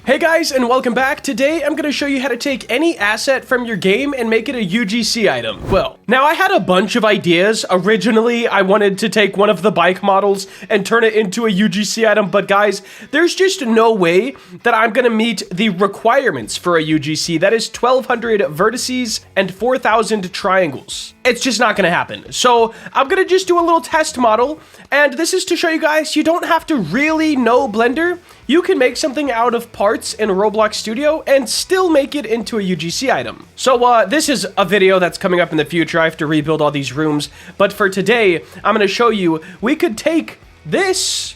Hey guys, and welcome back. Today I'm going to show you how to take any asset from your game and make it a UGC item. Well, now I had a bunch of ideas. Originally, I wanted to take one of the bike models and turn it into a UGC item, but guys, there's just no way that I'm going to meet the requirements for a UGC. That is 1,200 vertices and 4,000 triangles. It's just not going to happen. So I'm going to just do a little test model, and this is to show you guys you don't have to really know Blender. You can make something out of parts in Roblox Studio and still make it into a UGC item. So this is a video that's coming up in the future. I have to rebuild all these rooms. But for today, I'm going to show you we could take this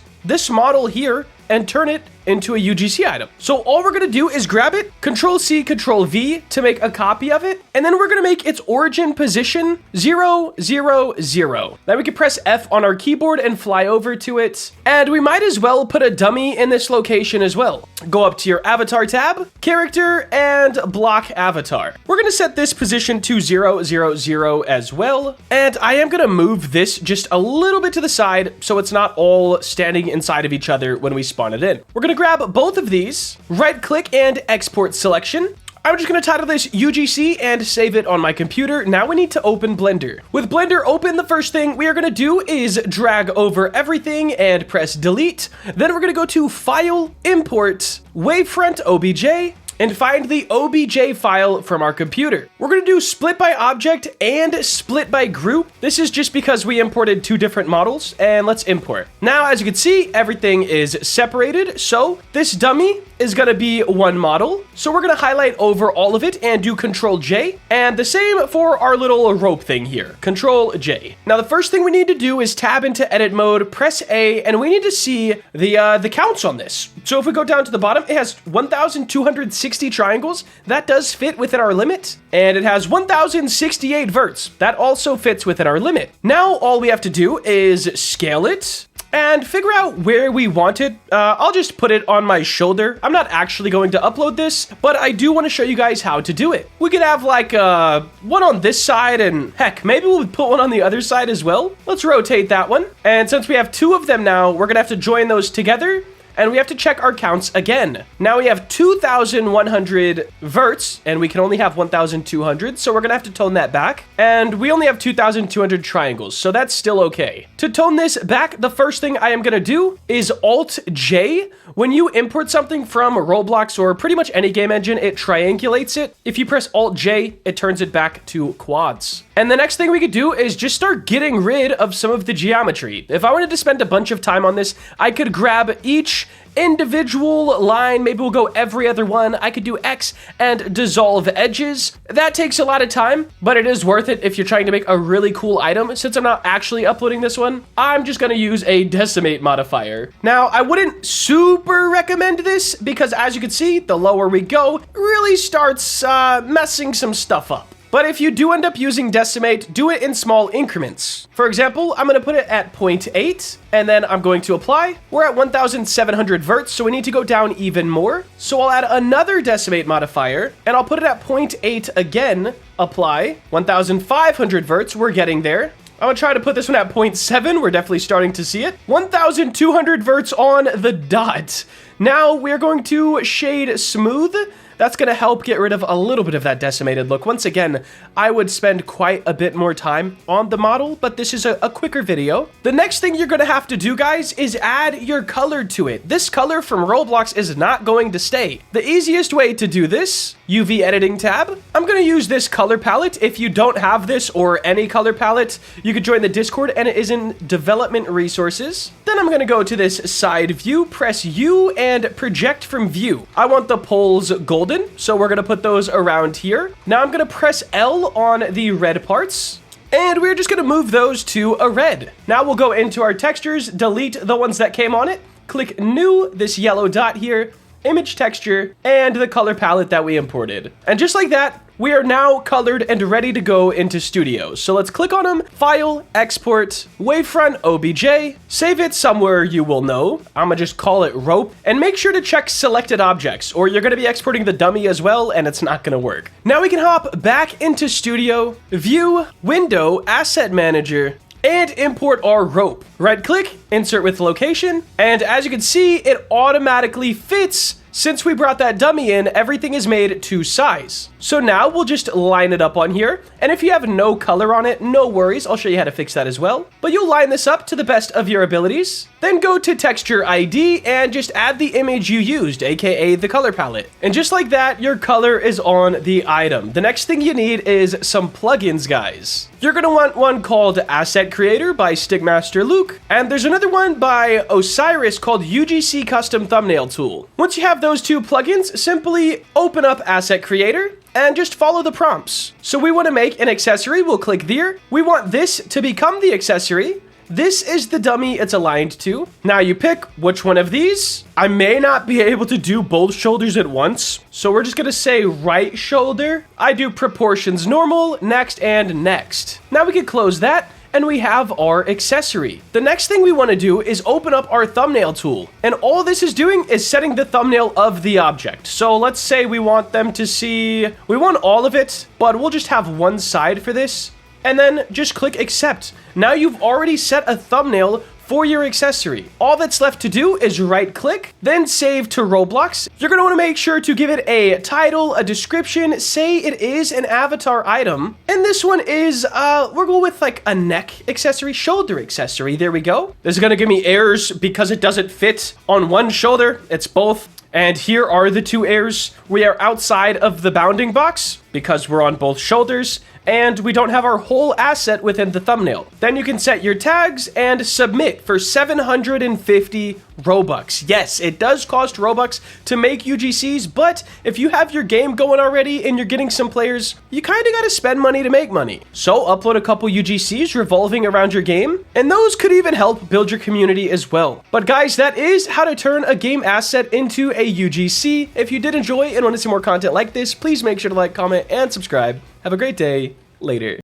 model here and turn it into a UGC item. So all we're gonna do is grab it, Control-C, Control-V to make a copy of it, and then we're gonna make its origin position 0, 0, 0. Then we can press F on our keyboard and fly over to it. And we might as well put a dummy in this location as well. Go up to your avatar tab, character, and block avatar. We're gonna set this position to 0, 0, 0 as well. And I am gonna move this just a little bit to the side so it's not all standing inside of each other when we spawn it in. We're gonna grab both of these, right click and export selection. I'm just gonna title this UGC and save it on my computer. Now we need to open Blender. With Blender open, the first thing we are gonna do is drag over everything and press delete. Then we're gonna go to File, Import, Wavefront OBJ, and find the OBJ file from our computer. We're gonna do split by object and split by group. This is just because we imported two different models, and let's import. Now, as you can see, everything is separated. So this dummy is gonna be one model. So we're gonna highlight over all of it and do Control J, and the same for our little rope thing here, Control J. Now, the first thing we need to do is tab into edit mode, press A, and we need to see the counts on this. So if we go down to the bottom, it has 1,260 triangles. That does fit within our limit. And it has 1,068 verts. That also fits within our limit. Now, all we have to do is scale it and figure out where we want it. I'll just put it on my shoulder. I'm not actually going to upload this, but I do want to show you guys how to do it. We could have like one on this side, and heck, maybe we'll put one on the other side as well. Let's rotate that one. And since we have two of them now, we're gonna have to join those together, and we have to check our counts again. Now we have 2,100 verts, and we can only have 1,200, so we're gonna have to tone that back. And we only have 2,200 triangles, so that's still okay. To tone this back, the first thing I am gonna do is Alt-J. When you import something from Roblox or pretty much any game engine, it triangulates it. If you press Alt-J, it turns it back to quads. And the next thing we could do is just start getting rid of some of the geometry. If I wanted to spend a bunch of time on this, I could grab each individual line. Maybe we'll go every other one. I could do X and dissolve edges. That takes a lot of time, but it is worth it if you're trying to make a really cool item. Since I'm not actually uploading this one, I'm just gonna use a decimate modifier. Now, I wouldn't super recommend this because, as you can see, the lower we go, it really starts messing some stuff up. But if you do end up using decimate, do it in small increments. For example, I'm gonna put it at 0.8, and then I'm going to apply. We're at 1,700 verts, so we need to go down even more. So I'll add another decimate modifier, and I'll put it at 0.8 again, apply. 1,500 verts, we're getting there. I'm gonna try to put this one at 0.7, we're definitely starting to see it. 1,200 verts on the dot. Now we're going to shade smooth. That's gonna help get rid of a little bit of that decimated look. Once again, I would spend quite a bit more time on the model, but this is a quicker video. The next thing you're gonna have to do, guys, is add your color to it. This color from Roblox is not going to stay. The easiest way to do this, UV editing tab. I'm gonna use this color palette. If you don't have this or any color palette, you could join the Discord, and it is in development resources. Then I'm gonna go to this side view, press U, and project from view. I want the poles golden, so we're gonna put those around here. Now I'm gonna press L on the red parts, and we're just gonna move those to a red. Now we'll go into our textures, delete the ones that came on it, click new, this yellow dot here, image texture, and the color palette that we imported. And just like that, we are now colored and ready to go into Studio. So let's click on them, File, Export, Wavefront OBJ, save it somewhere you will know. I'm gonna just call it Rope, and make sure to check Selected Objects, or you're gonna be exporting the dummy as well, and it's not gonna work. Now we can hop back into Studio, View, Window, Asset Manager, and import our rope. Right click, insert with location, and as you can see, it automatically fits since we brought that dummy in, everything is made to size. So now we'll just line it up on here. And if you have no color on it, no worries. I'll show you how to fix that as well. But you'll line this up to the best of your abilities. Then go to texture ID and just add the image you used, aka the color palette. And just like that, your color is on the item. The next thing you need is some plugins, guys. You're gonna want one called Asset Creator by Stigmaster Luke, and there's another one by Osiris called UGC Custom Thumbnail Tool. Once you have those two plugins, simply open up Asset Creator and just follow the prompts. So we want to make an accessory, we'll click there. We want this to become the accessory. This is the dummy it's aligned to. Now you pick which one of these. I may not be able to do both shoulders at once, so we're just gonna say right shoulder. I do proportions normal, next, and next. Now we can close that, and we have our accessory. The next thing we want to do is open up our thumbnail tool. And all this is doing is setting the thumbnail of the object. So let's say we want them to see, we want all of it, but we'll just have one side for this. And then just click accept. Now you've already set a thumbnail for your accessory. All that's left to do is right click, then save to Roblox. You're gonna wanna make sure to give it a title, a description, say it is an avatar item. And this one is, we're going with like a neck accessory, shoulder accessory. There we go. This is gonna give me errors because it doesn't fit on one shoulder. It's both. And here are the two errors. We are outside of the bounding box because we're on both shoulders, and we don't have our whole asset within the thumbnail. Then you can set your tags and submit for 750 Robux. Yes, it does cost Robux to make UGCs, but if you have your game going already and you're getting some players, you kind of got to spend money to make money. So upload a couple UGCs revolving around your game, and those could even help build your community as well. But guys, that is how to turn a game asset into a UGC. If you did enjoy and want to see more content like this, please make sure to like, comment, and subscribe. Have a great day. Later.